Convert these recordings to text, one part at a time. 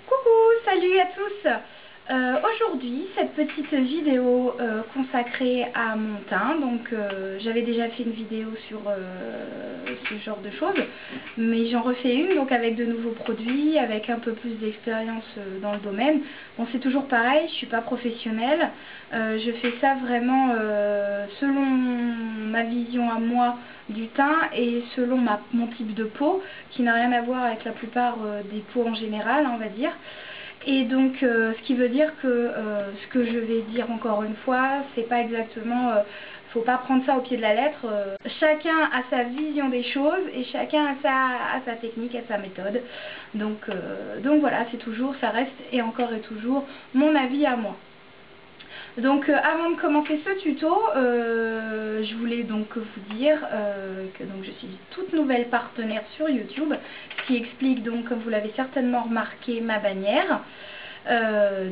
Coucou, salut à tous. Aujourd'hui, cette petite vidéo consacrée à mon teint. Donc, j'avais déjà fait une vidéo sur ce genre de choses, mais j'en refais une donc avec de nouveaux produits, avec un peu plus d'expérience dans le domaine. Bon, c'est toujours pareil, je suis pas professionnelle. Je fais ça vraiment selon ma vision à moi du teint et selon mon type de peau, qui n'a rien à voir avec la plupart des peaux en général, on va dire. Et donc, ce qui veut dire que ce que je vais dire encore une fois, c'est pas exactement, faut pas prendre ça au pied de la lettre. Chacun a sa vision des choses et chacun a sa technique, a sa méthode. Donc voilà, c'est toujours, ça reste et encore et toujours mon avis à moi. Donc avant de commencer ce tuto, je voulais donc vous dire que donc, je suis toute nouvelle partenaire sur YouTube, ce qui explique donc, comme vous l'avez certainement remarqué, ma bannière.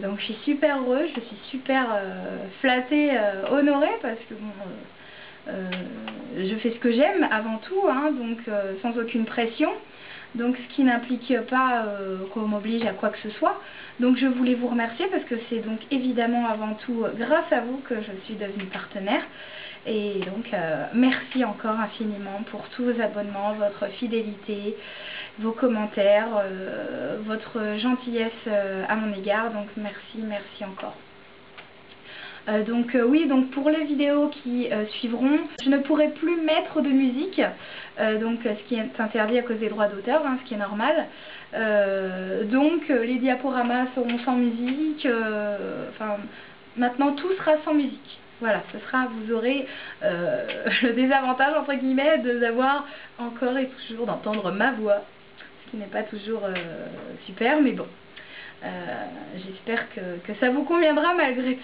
Donc je suis super heureuse, je suis super flattée, honorée, parce que bon, je fais ce que j'aime avant tout, hein, donc sans aucune pression. Donc ce qui n'implique pas qu'on m'oblige à quoi que ce soit. Donc je voulais vous remercier parce que c'est donc évidemment avant tout grâce à vous que je suis devenue partenaire. Et donc merci encore infiniment pour tous vos abonnements, votre fidélité, vos commentaires, votre gentillesse à mon égard. Donc merci encore. Oui, donc pour les vidéos qui suivront, je ne pourrai plus mettre de musique, ce qui est interdit à cause des droits d'auteur, hein, ce qui est normal. Les diaporamas seront sans musique, maintenant tout sera sans musique. Voilà, vous aurez le désavantage entre guillemets d'avoir encore et toujours d'entendre ma voix, ce qui n'est pas toujours super, mais bon, j'espère que ça vous conviendra malgré tout.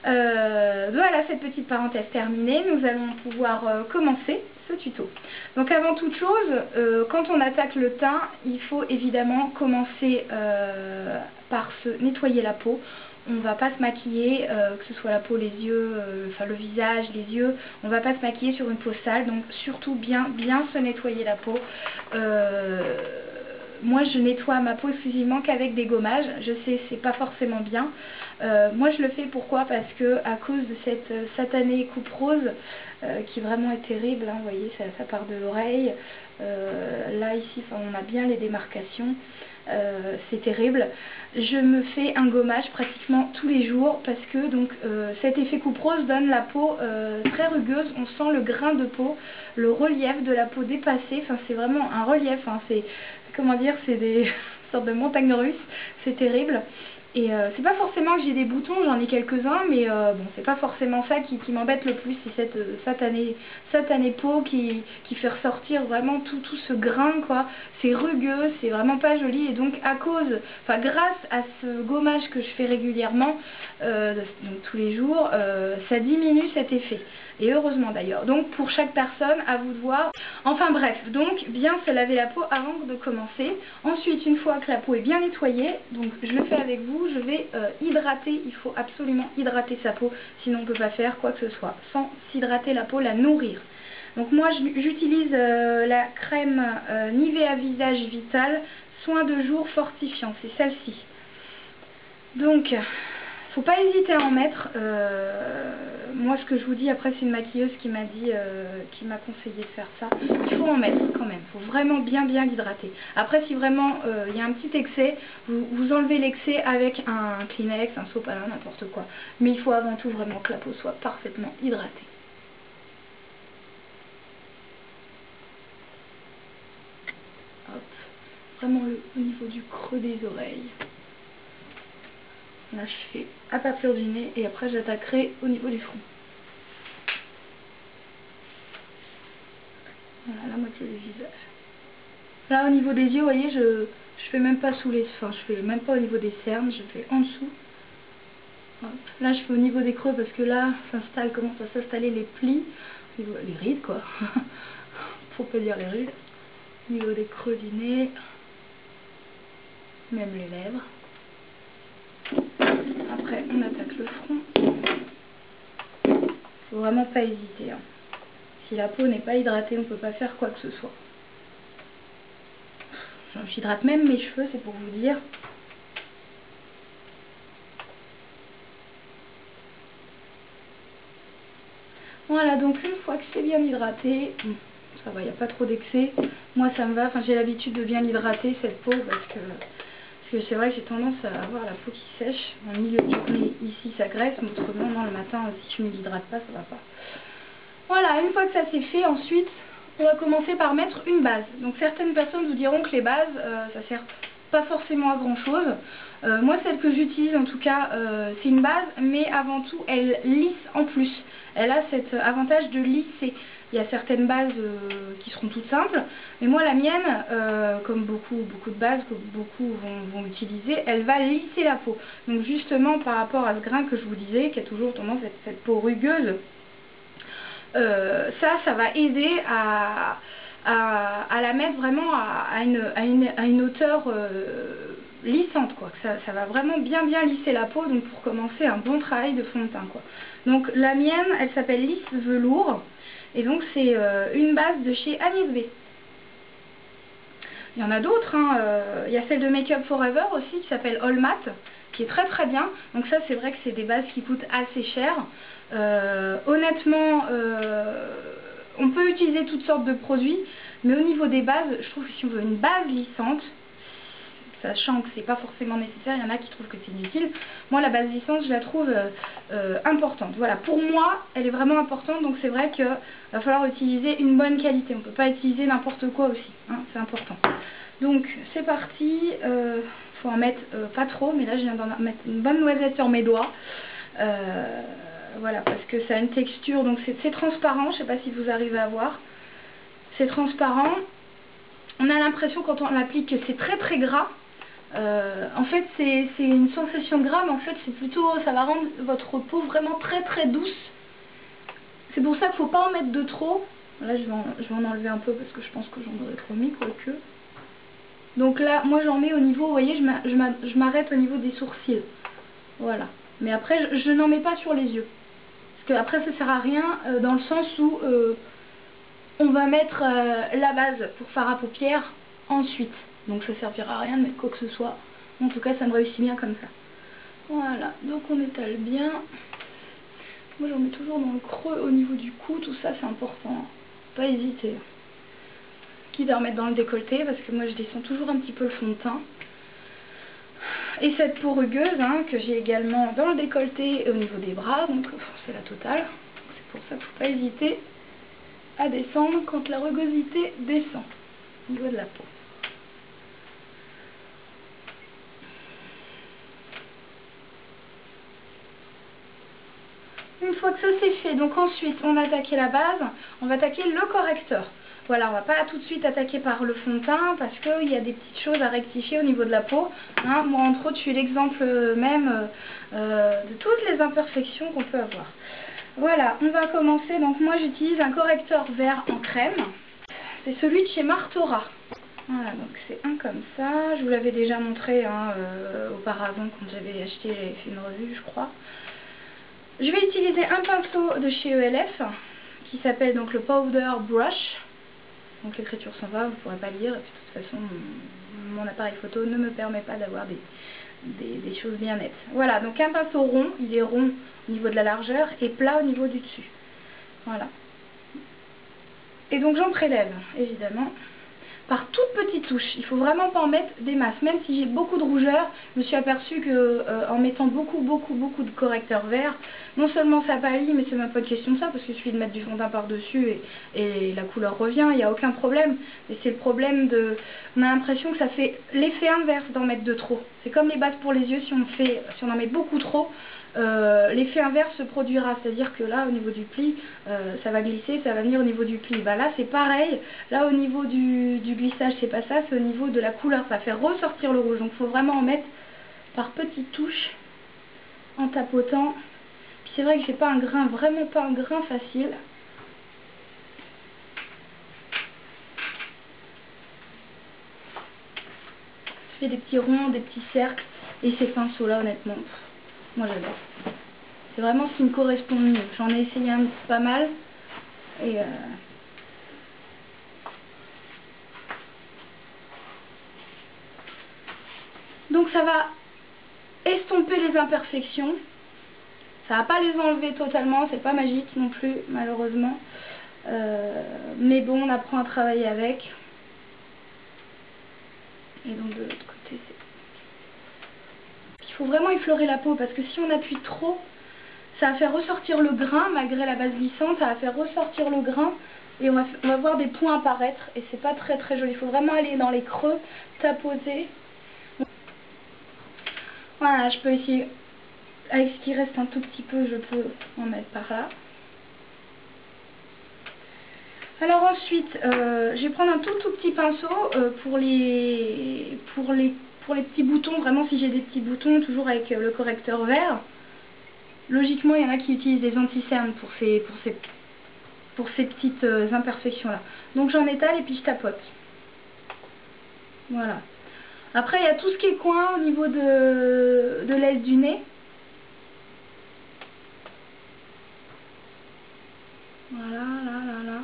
Voilà, cette petite parenthèse terminée, nous allons pouvoir commencer ce tuto. Donc avant toute chose, quand on attaque le teint, il faut évidemment commencer par se nettoyer la peau. On ne va pas se maquiller, que ce soit la peau, les yeux, le visage, les yeux, on ne va pas se maquiller sur une peau sale, donc surtout bien se nettoyer la peau. Moi je nettoie ma peau exclusivement qu'avec des gommages. Je sais, c'est pas forcément bien. Moi je le fais pourquoi? Parce que à cause de cette satanée coupe rose qui vraiment est terrible, hein, vous voyez, ça part de l'oreille. Là ici, on a bien les démarcations. C'est terrible. Je me fais un gommage pratiquement tous les jours parce que donc cet effet coupe rose donne la peau très rugueuse. On sent le grain de peau, le relief de la peau dépassé. Enfin, c'est vraiment un relief. Hein. C'est comment dire, c'est des sortes de montagnes russes. C'est terrible. Et c'est pas forcément que j'ai des boutons, j'en ai quelques-uns, mais bon, c'est pas forcément ça qui m'embête le plus, c'est cette satanée peau qui fait ressortir vraiment tout ce grain, quoi. C'est rugueux, c'est vraiment pas joli, et donc grâce à ce gommage que je fais régulièrement, donc tous les jours, ça diminue cet effet. Et heureusement d'ailleurs. Donc pour chaque personne, à vous de voir. Enfin bref, donc bien se laver la peau avant de commencer. Ensuite, une fois que la peau est bien nettoyée, donc je le fais avec vous, je vais hydrater. Il faut absolument hydrater sa peau, sinon on ne peut pas faire quoi que ce soit sans s'hydrater la peau, la nourrir. Donc moi j'utilise la crème Nivea Visage Vital Soin de jour fortifiant, c'est celle-ci. Donc faut pas hésiter à en mettre. Moi ce que je vous dis, après c'est une maquilleuse qui m'a dit, qui m'a conseillé de faire ça. Il faut en mettre quand même, il faut vraiment bien l'hydrater. Après si vraiment il y a un petit excès, vous enlevez l'excès avec un Kleenex, un sopalin, n'importe quoi. Mais il faut avant tout vraiment que la peau soit parfaitement hydratée. Hop, vraiment au niveau du creux des oreilles. Là je fais à partir du nez et après j'attaquerai au niveau du front. Voilà, la moitié du visage. Là au niveau des yeux, vous voyez, je fais même pas sous les... Enfin, je fais même pas au niveau des cernes, je fais en dessous. Hop. Là je fais au niveau des creux parce que là commence à s'installer les plis, les rides quoi. Faut pas dire les rides. Au niveau des creux du nez, même les lèvres. Après on attaque le front. Faut vraiment pas hésiter. Hein. Si la peau n'est pas hydratée, on ne peut pas faire quoi que ce soit. J'hydrate même mes cheveux, c'est pour vous dire. Voilà, donc une fois que c'est bien hydraté, ça va, il n'y a pas trop d'excès. Moi ça me va, enfin j'ai l'habitude de bien l'hydrater cette peau parce que c'est vrai que j'ai tendance à avoir la peau qui sèche. Dans le milieu de journée ici ça graisse, mais autrement dans le matin si je ne m'hydrate pas ça va pas. Voilà, une fois que ça c'est fait, ensuite on va commencer par mettre une base. Donc certaines personnes vous diront que les bases ça sert pas forcément à grand chose. Moi celle que j'utilise en tout cas c'est une base, mais avant tout elle lisse en plus. Elle a cet avantage de lisser. Il y a certaines bases qui seront toutes simples, mais moi la mienne, comme beaucoup de bases que beaucoup vont utiliser, elle va lisser la peau. Donc justement par rapport à ce grain que je vous disais, qui a toujours tendance à être cette peau rugueuse, ça va aider à la mettre vraiment à une hauteur lissante, quoi. Ça va vraiment bien lisser la peau, donc pour commencer un bon travail de fond de teint, quoi. Donc la mienne elle s'appelle Lisse Velours et donc c'est une base de chez Anis B. Il y en a d'autres, hein. Il y a celle de Make Up Forever aussi qui s'appelle All Matte, qui est très bien. Donc ça c'est vrai que c'est des bases qui coûtent assez cher. Honnêtement on peut utiliser toutes sortes de produits, mais au niveau des bases, je trouve que si on veut une base lissante, sachant que c'est pas forcément nécessaire, il y en a qui trouvent que c'est inutile. Moi la base lissante je la trouve importante. Voilà, pour moi elle est vraiment importante, donc c'est vrai qu'il va falloir utiliser une bonne qualité. On peut pas utiliser n'importe quoi aussi, hein, c'est important. Donc c'est parti, faut en mettre pas trop, mais là je viens d'en mettre une bonne noisette sur mes doigts. Voilà, parce que ça a une texture, donc c'est transparent, je sais pas si vous arrivez à voir. C'est transparent. On a l'impression quand on l'applique que c'est très gras. En fait c'est une sensation de gras, mais en fait c'est plutôt, ça va rendre votre peau vraiment très douce. C'est pour ça qu'il ne faut pas en mettre de trop. Là je vais en enlever un peu parce que je pense que j'en aurais trop mis, quoique. Donc là moi j'en mets au niveau, vous voyez, je m'arrête au niveau des sourcils. Voilà. Mais après je n'en mets pas sur les yeux. Parce que après ça sert à rien dans le sens où on va mettre la base pour fard à paupières ensuite. Donc ça servira à rien de mettre quoi que ce soit. En tout cas ça me réussit bien comme ça. Voilà, donc on étale bien. Moi j'en mets toujours dans le creux au niveau du cou, tout ça c'est important. Pas hésiter. Quitte à remettre dans le décolleté parce que moi je descends toujours un petit peu le fond de teint. Et cette peau rugueuse hein, que j'ai également dans le décolleté et au niveau des bras, donc c'est la totale. C'est pour ça qu'il ne faut pas hésiter à descendre quand la rugosité descend au niveau de la peau. Une fois que ça c'est fait, donc ensuite on va attaquer la base, on va attaquer le correcteur. Voilà, on va pas tout de suite attaquer par le fond de teint parce qu'il y a des petites choses à rectifier au niveau de la peau. Hein. Moi entre autres je suis l'exemple même de toutes les imperfections qu'on peut avoir. Voilà, on va commencer. Donc moi j'utilise un correcteur vert en crème. C'est celui de chez Martora. Voilà, donc c'est un comme ça. Je vous l'avais déjà montré hein, auparavant quand j'avais acheté, j'avais fait une revue je crois. Je vais utiliser un pinceau de chez ELF qui s'appelle donc le Powder Brush. Donc l'écriture s'en va, vous ne pourrez pas lire. Et puis, de toute façon, mon appareil photo ne me permet pas d'avoir des choses bien nettes. Voilà, donc un pinceau rond, il est rond au niveau de la largeur et plat au niveau du dessus. Voilà. Et donc j'en prélève, évidemment, par toutes petites touches. Il ne faut vraiment pas en mettre des masses. Même si j'ai beaucoup de rougeur, je me suis aperçue que en mettant beaucoup de correcteur vert, non seulement ça pâlit, mais c'est même pas une question de ça, parce qu'il suffit de mettre du fond de teint par-dessus et la couleur revient, il n'y a aucun problème. Et c'est le problème de... On a l'impression que ça fait l'effet inverse d'en mettre de trop. C'est comme les bases pour les yeux, si on en met beaucoup trop, l'effet inverse se produira, c'est-à-dire que là au niveau du pli ça va glisser, ça va venir au niveau du pli. Bah là c'est pareil, là au niveau du glissage c'est pas ça, c'est au niveau de la couleur, ça va faire ressortir le rouge. Donc il faut vraiment en mettre par petites touches en tapotant. Puis c'est vrai que j'ai pas un grain, vraiment pas un grain facile. Je fais des petits ronds, des petits cercles et ces pinceaux là honnêtement moi j'adore. C'est vraiment ce qui me correspond le mieux. J'en ai essayé pas mal. Et Donc ça va estomper les imperfections. Ça va pas les enlever totalement, c'est pas magique non plus malheureusement. Mais bon, on apprend à travailler avec. Et donc de l'autre côté, il faut vraiment effleurer la peau parce que si on appuie trop, ça va faire ressortir le grain malgré la base glissante, ça va faire ressortir le grain et on va voir des points apparaître et c'est pas très très joli. Il faut vraiment aller dans les creux, tapoter. Voilà, je peux essayer, avec ce qui reste un tout petit peu, je peux en mettre par là. Alors ensuite, je vais prendre un tout petit pinceau pour les petits boutons, vraiment si j'ai des petits boutons, toujours avec le correcteur vert. Logiquement, il y en a qui utilisent des anti-cernes pour ces petites imperfections là. Donc j'en étale et puis je tapote. Voilà. Après, il y a tout ce qui est coin au niveau de l'aile du nez. Voilà, là.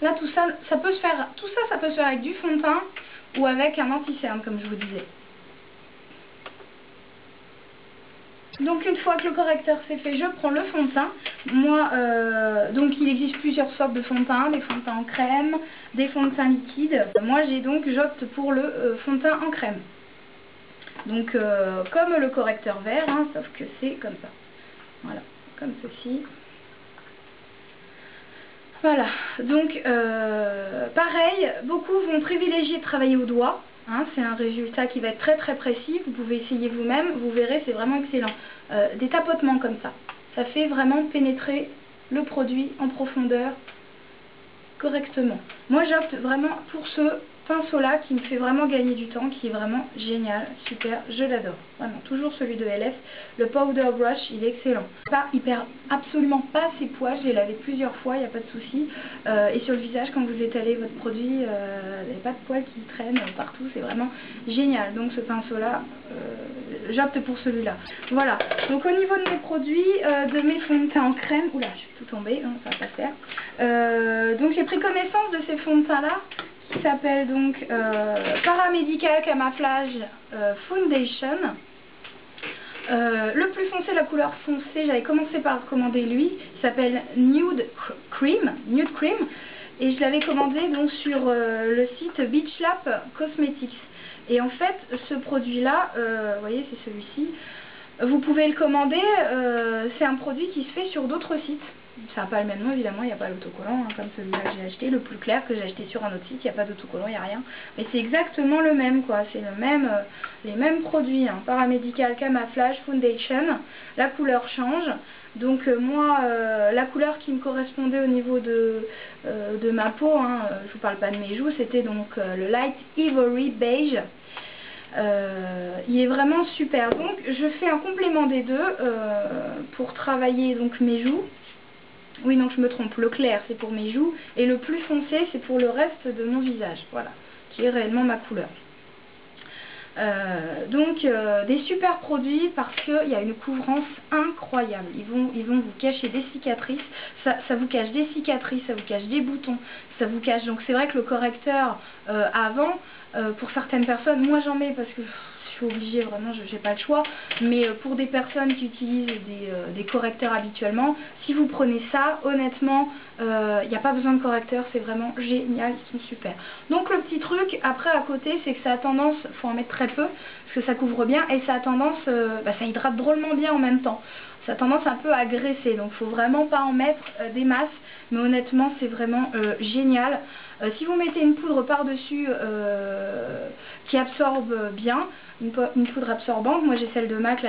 Là, tout ça, ça peut se faire avec du fond de teint ou avec un anti-cerne, comme je vous disais. Donc une fois que le correcteur c'est fait, je prends le fond de teint. Moi, donc il existe plusieurs sortes de fond de teint, des fonds de teint en crème, des fonds de teint liquides. Moi j'opte pour le fond de teint en crème. Donc comme le correcteur vert, hein, sauf que c'est comme ça. Voilà, comme ceci. Voilà, donc pareil, beaucoup vont privilégier de travailler au doigt. Hein, c'est un résultat qui va être très très précis, vous pouvez essayer vous-même, vous verrez, c'est vraiment excellent. Des tapotements comme ça fait vraiment pénétrer le produit en profondeur correctement. Moi j'opte vraiment pour ce pinceau là qui me fait vraiment gagner du temps, qui est vraiment génial, super, je l'adore. Vraiment, toujours celui de LF, le Powder Brush, il est excellent. Il perd absolument pas ses poids, je l'ai lavé plusieurs fois, il n'y a pas de souci. Et sur le visage, quand vous étalez votre produit, il n'y a pas de poils qui traînent partout, c'est vraiment génial. Donc ce pinceau là, j'opte pour celui-là. Voilà, donc au niveau de mes produits, de mes fonds de teint en crème, oula, je suis tout tombée, hein, ça va pas se faire. Donc j'ai pris connaissance de ces fonds de teint là, qui s'appelle donc Paramedical Camouflage Foundation. Le plus foncé, la couleur foncée, j'avais commencé par commander lui, il s'appelle Nude Cream, et je l'avais commandé donc sur le site Beach Lab Cosmetics. Et en fait, ce produit là, vous voyez, c'est celui-ci, vous pouvez le commander, c'est un produit qui se fait sur d'autres sites. Ça n'a pas le même nom évidemment, il n'y a pas l'autocollant, hein, comme celui-là que j'ai acheté, le plus clair que j'ai acheté sur un autre site, il n'y a pas d'autocollant, il n'y a rien. Mais c'est exactement le même quoi, c'est le même, les mêmes produits, hein. Paramedical Camouflage Foundation, la couleur change. Donc moi, la couleur qui me correspondait au niveau de ma peau, hein, je vous parle pas de mes joues, c'était donc le Light Ivory Beige. Il est vraiment super, donc je fais un complément des deux pour travailler donc mes joues. Oui, non, je me trompe, le clair c'est pour mes joues et le plus foncé c'est pour le reste de mon visage, voilà, qui est réellement ma couleur. Donc des super produits parce qu'il y a une couvrance incroyable. Ils vont vous cacher des cicatrices, ça vous cache des cicatrices, ça vous cache des boutons, ça vous cache. Donc c'est vrai que le correcteur avant, pour certaines personnes, moi j'en mets parce que je suis obligée, vraiment j'ai pas le choix, mais pour des personnes qui utilisent des correcteurs habituellement, si vous prenez ça, honnêtement il n'y a pas besoin de correcteur, c'est vraiment génial, ils sont super. Donc le petit truc après à côté, c'est que ça a tendance, faut en mettre très peu parce que ça couvre bien et ça a tendance, ça hydrate drôlement bien en même temps. Ça a tendance un peu à graisser, donc faut vraiment pas en mettre des masses, mais honnêtement c'est vraiment génial. Si vous mettez une poudre par dessus qui absorbe bien, une poudre absorbante, moi j'ai celle de MAC,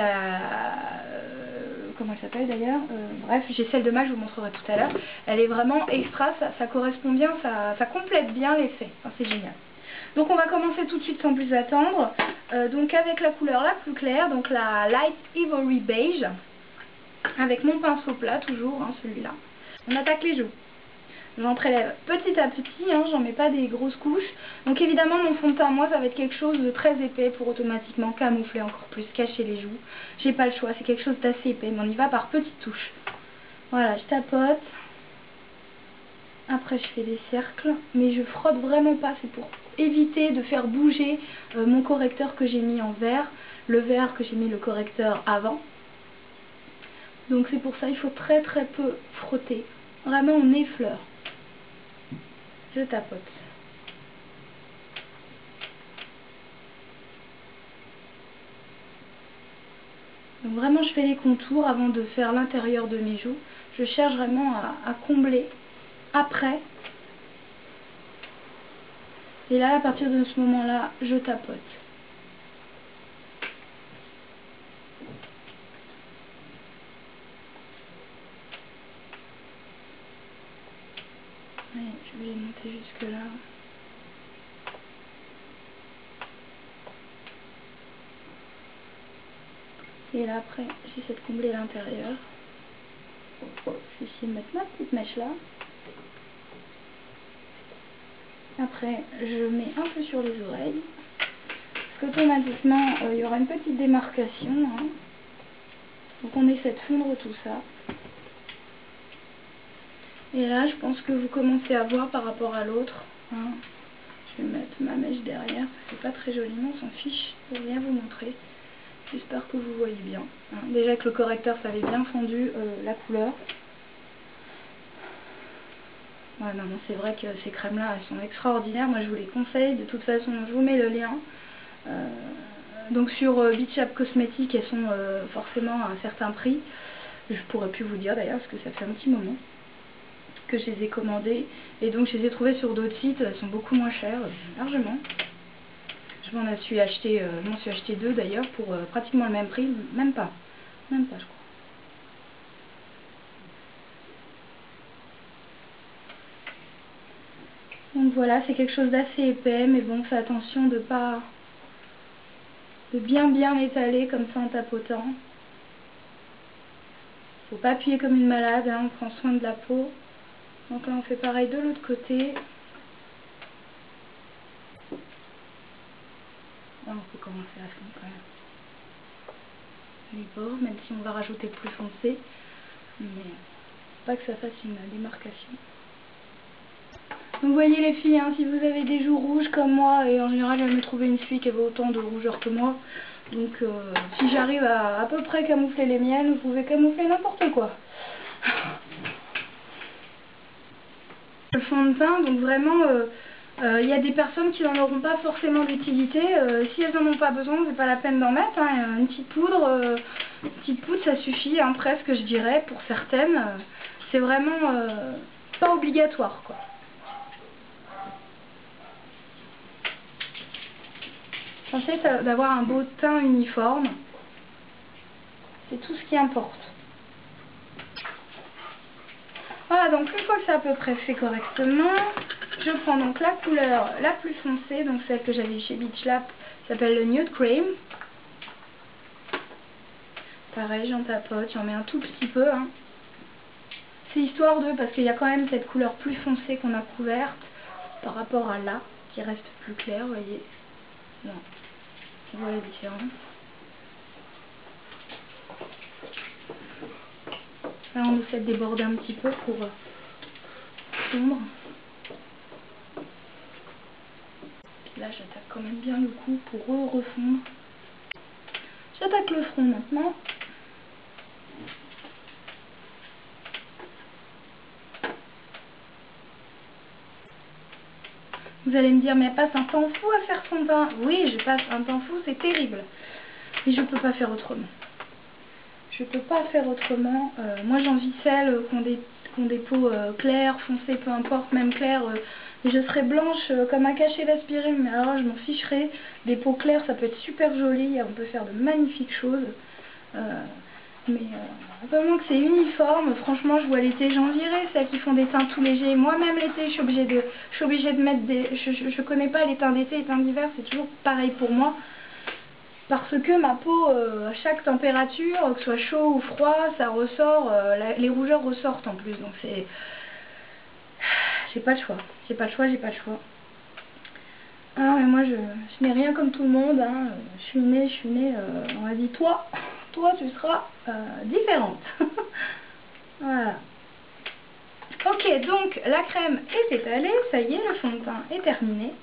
comment elle s'appelle d'ailleurs, bref j'ai celle de MAC, je vous montrerai tout à l'heure, elle est vraiment extra, ça correspond bien, ça complète bien l'effet, enfin, c'est génial. Donc on va commencer tout de suite sans plus attendre, donc avec la couleur la plus claire, donc la Light Ivory Beige, avec mon pinceau plat toujours, hein, celui-là. On attaque les joues. J'en prélève petit à petit, hein, j'en mets pas des grosses couches. Donc évidemment mon fond de teint, moi ça va être quelque chose de très épais pour automatiquement camoufler encore plus, cacher les joues. J'ai pas le choix, c'est quelque chose d'assez épais, mais on y va par petites touches. Voilà, je tapote. Après je fais des cercles, mais je frotte vraiment pas, c'est pour éviter de faire bouger mon correcteur que j'ai mis en vert, le vert que j'ai mis le correcteur avant. Donc c'est pour ça il faut très très peu frotter. Vraiment on effleure. Je tapote. Donc vraiment je fais les contours avant de faire l'intérieur de mes joues. Je cherche vraiment à combler après. Et là à partir de ce moment là je tapote. Allez, je vais monter jusque là. Et là après j'essaie de combler l'intérieur. Je vais essayer de mettre ma petite mèche là. Après je mets un peu sur les oreilles. Parce qu'automatiquement il y aura une petite démarcation. Hein. Donc on essaie de fondre tout ça. Et là je pense que vous commencez à voir par rapport à l'autre. Hein. Je vais mettre ma mèche derrière. C'est pas très joli, mais on s'en fiche. Je vais rien vous montrer. J'espère que vous voyez bien. Hein. Déjà que le correcteur ça avait bien fondu la couleur. Ouais, non, c'est vrai que ces crèmes là elles sont extraordinaires. Moi je vous les conseille. De toute façon je vous mets le lien. Donc sur Beach Lab Cosmetics elles sont forcément à un certain prix. Je pourrais plus vous dire d'ailleurs parce que ça fait un petit moment que je les ai commandées. Et donc je les ai trouvées sur d'autres sites. Elles sont beaucoup moins chères, largement. Je m'en suis acheté deux d'ailleurs pour pratiquement le même prix. Même pas je crois. Donc voilà, c'est quelque chose d'assez épais, mais bon, fais attention de bien étaler comme ça en tapotant. Faut pas appuyer comme une malade, hein, on prend soin de la peau. Donc là on fait pareil de l'autre côté. Là, on peut commencer à fondre quand même les bords, même si on va rajouter plus foncé, mais pas que ça fasse une démarcation. Donc vous voyez les filles, hein, si vous avez des joues rouges comme moi, et en général j'aime trouver une fille qui avait autant de rougeur que moi, donc si j'arrive à peu près camoufler les miennes, vous pouvez camoufler n'importe quoi. Le fond de teint, donc vraiment, y a des personnes qui n'en auront pas forcément d'utilité. Si elles n'en ont pas besoin, c'est pas la peine d'en mettre. Hein. Une petite poudre ça suffit, hein, presque je dirais, pour certaines. C'est vraiment pas obligatoire, quoi. Pensez d'avoir un beau teint uniforme. C'est tout ce qui importe. Voilà, donc une fois que c'est à peu près fait correctement, je prends donc la couleur la plus foncée, donc celle que j'avais chez Beach Lab, s'appelle le Nude Cream. Pareil, j'en tapote, j'en mets un tout petit peu. Hein. C'est histoire de, parce qu'il y a quand même cette couleur plus foncée qu'on a couverte par rapport à là, qui reste plus clair, vous voyez. Non, on voit la différence. Là, on essaie de déborder un petit peu pour fondre. Là, j'attaque quand même bien le cou pour refondre. J'attaque le front maintenant. Vous allez me dire, mais elle passe un temps fou à faire son teint. Oui, je passe un temps fou, c'est terrible. Mais je ne peux pas faire autrement. Je peux pas faire autrement. Moi, j'envie celles qui ont des peaux claires, foncées, peu importe, même claires. Je serais blanche comme un cachet d'aspirine, mais alors je m'en ficherais. Des peaux claires, ça peut être super joli. On peut faire de magnifiques choses. Mais vraiment que c'est uniforme, franchement, je vois l'été, j'envierais celles qui font des teints tout légers. Moi-même l'été, je suis obligée de mettre des... Je connais pas les teints d'été, les teints d'hiver, c'est toujours pareil pour moi. Parce que ma peau, à chaque température, que ce soit chaud ou froid, ça ressort, les rougeurs ressortent en plus. Donc c'est... J'ai pas le choix, j'ai pas le choix. Ah, mais moi je n'ai rien comme tout le monde, hein. Je suis née, on m'a dit toi tu seras différente. Voilà. Ok, donc la crème est étalée, ça y est, le fond de teint est terminé.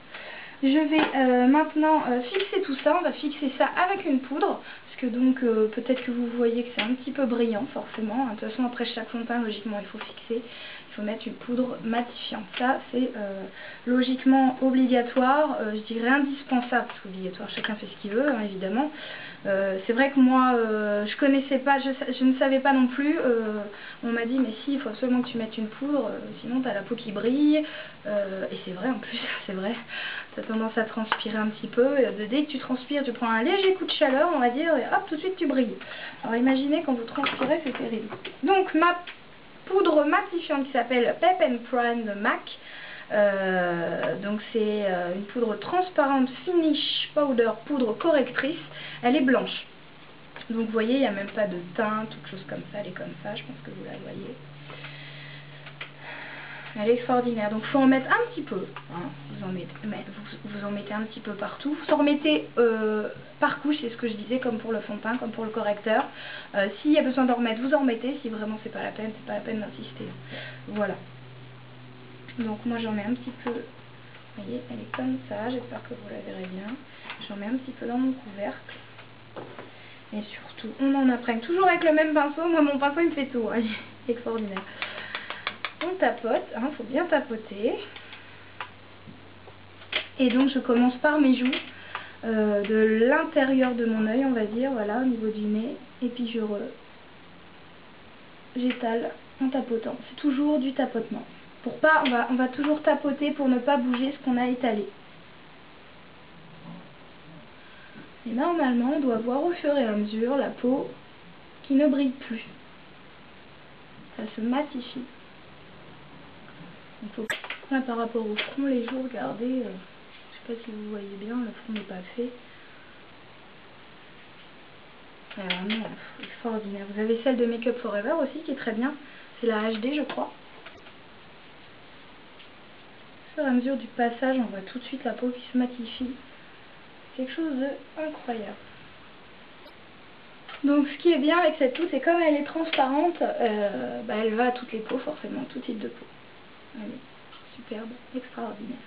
Je vais maintenant fixer tout ça. On va fixer ça avec une poudre. Parce que donc peut-être que vous voyez que c'est un petit peu brillant forcément. De toute façon après chaque fond de teint logiquement il faut fixer. Il faut mettre une poudre matifiante. Ça c'est logiquement obligatoire. Je dirais indispensable. Parce qu'obligatoire chacun fait ce qu'il veut hein, évidemment. C'est vrai que moi je connaissais pas, je ne savais pas non plus. On m'a dit mais si il faut absolument que tu mettes une poudre sinon tu as la peau qui brille. Et c'est vrai en plus, c'est vrai. Tu as tendance à transpirer un petit peu. Et dès que tu transpires, tu prends un léger coup de chaleur on va dire et hop tout de suite tu brilles. Alors imaginez quand vous transpirez c'est terrible. Donc ma poudre matifiante qui s'appelle Pep and Prime de MAC. Donc c'est une poudre transparente finish powder poudre correctrice. Elle est blanche. Donc vous voyez il n'y a même pas de teinte ou quelque chose comme ça. Elle est comme ça, je pense que vous la voyez. Elle est extraordinaire. Donc il faut en mettre un petit peu. Hein. Vous en mettez un petit peu partout. Vous en remettez par couche, c'est ce que je disais, comme pour le fond de teint, comme pour le correcteur. S'il y a besoin d'en remettre, vous en remettez. Si vraiment c'est pas la peine d'insister. Voilà. Donc moi j'en mets un petit peu. Vous voyez, elle est comme ça. J'espère que vous la verrez bien. J'en mets un petit peu dans mon couvercle. Et surtout, on en imprègne toujours avec le même pinceau. Moi mon pinceau il me fait tout. Hein. Il est extraordinaire. On tapote, hein, faut bien tapoter. Et donc je commence par mes joues, de l'intérieur de mon œil, on va dire, voilà, au niveau du nez. Et puis j'étale en tapotant. C'est toujours du tapotement. Pour pas, on va toujours tapoter pour ne pas bouger ce qu'on a étalé. Et normalement, on doit voir au fur et à mesure la peau qui ne brille plus. Ça se matifie. Là, par rapport au front, les joues, regardez, je sais pas si vous voyez bien, le front n'est pas fait. C'est vraiment extraordinaire. Vous avez celle de Make Up For Ever aussi qui est très bien. C'est la HD je crois. Au fur et à mesure du passage, on voit tout de suite la peau qui se matifie. Quelque chose d'incroyable. Donc ce qui est bien avec cette peau, c'est comme elle est transparente, elle va à toutes les peaux forcément, tout type de peau. Elle est superbe, extraordinaire.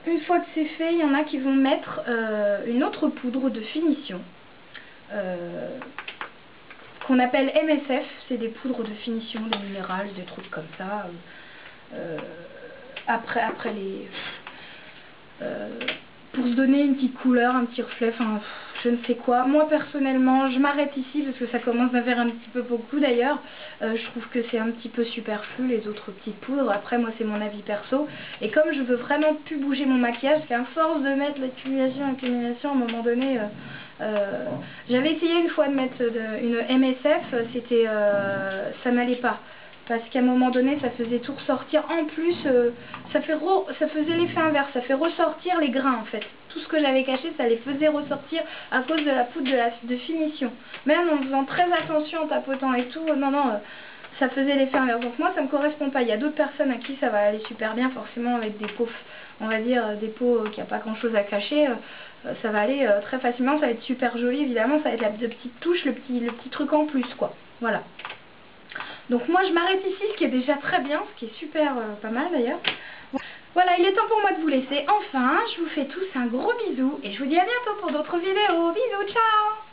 Une fois que c'est fait, il y en a qui vont mettre une autre poudre de finition qu'on appelle MSF. C'est des poudres de finition, des minérales, des trucs comme ça. Après les... pour se donner une petite couleur, un petit reflet, enfin je ne sais quoi. Moi personnellement je m'arrête ici parce que ça commence à faire un petit peu beaucoup d'ailleurs. Je trouve que c'est un petit peu superflu les autres petites poudres. Après moi c'est mon avis perso. Et comme je veux vraiment plus bouger mon maquillage, parce qu'à force de mettre l'accumulation, à un moment donné... j'avais essayé une fois de mettre une MSF, ça n'allait pas. Parce qu'à un moment donné, ça faisait tout ressortir. En plus, ça faisait l'effet inverse. Ça fait ressortir les grains, en fait. Tout ce que j'avais caché, ça les faisait ressortir à cause de la poudre de finition. Même en faisant très attention, en tapotant et tout, ça faisait l'effet inverse. Donc moi, ça me correspond pas. Il y a d'autres personnes à qui ça va aller super bien, forcément, avec des peaux, on va dire, des peaux qui n'ont pas grand-chose à cacher. Ça va aller très facilement. Ça va être super joli, évidemment. Ça va être la petite touche, le petit truc en plus, quoi. Voilà. Donc moi je m'arrête ici, ce qui est déjà très bien, ce qui est super pas mal d'ailleurs. Voilà, il est temps pour moi de vous laisser. Enfin, je vous fais tous un gros bisou et je vous dis à bientôt pour d'autres vidéos. Bisous, ciao!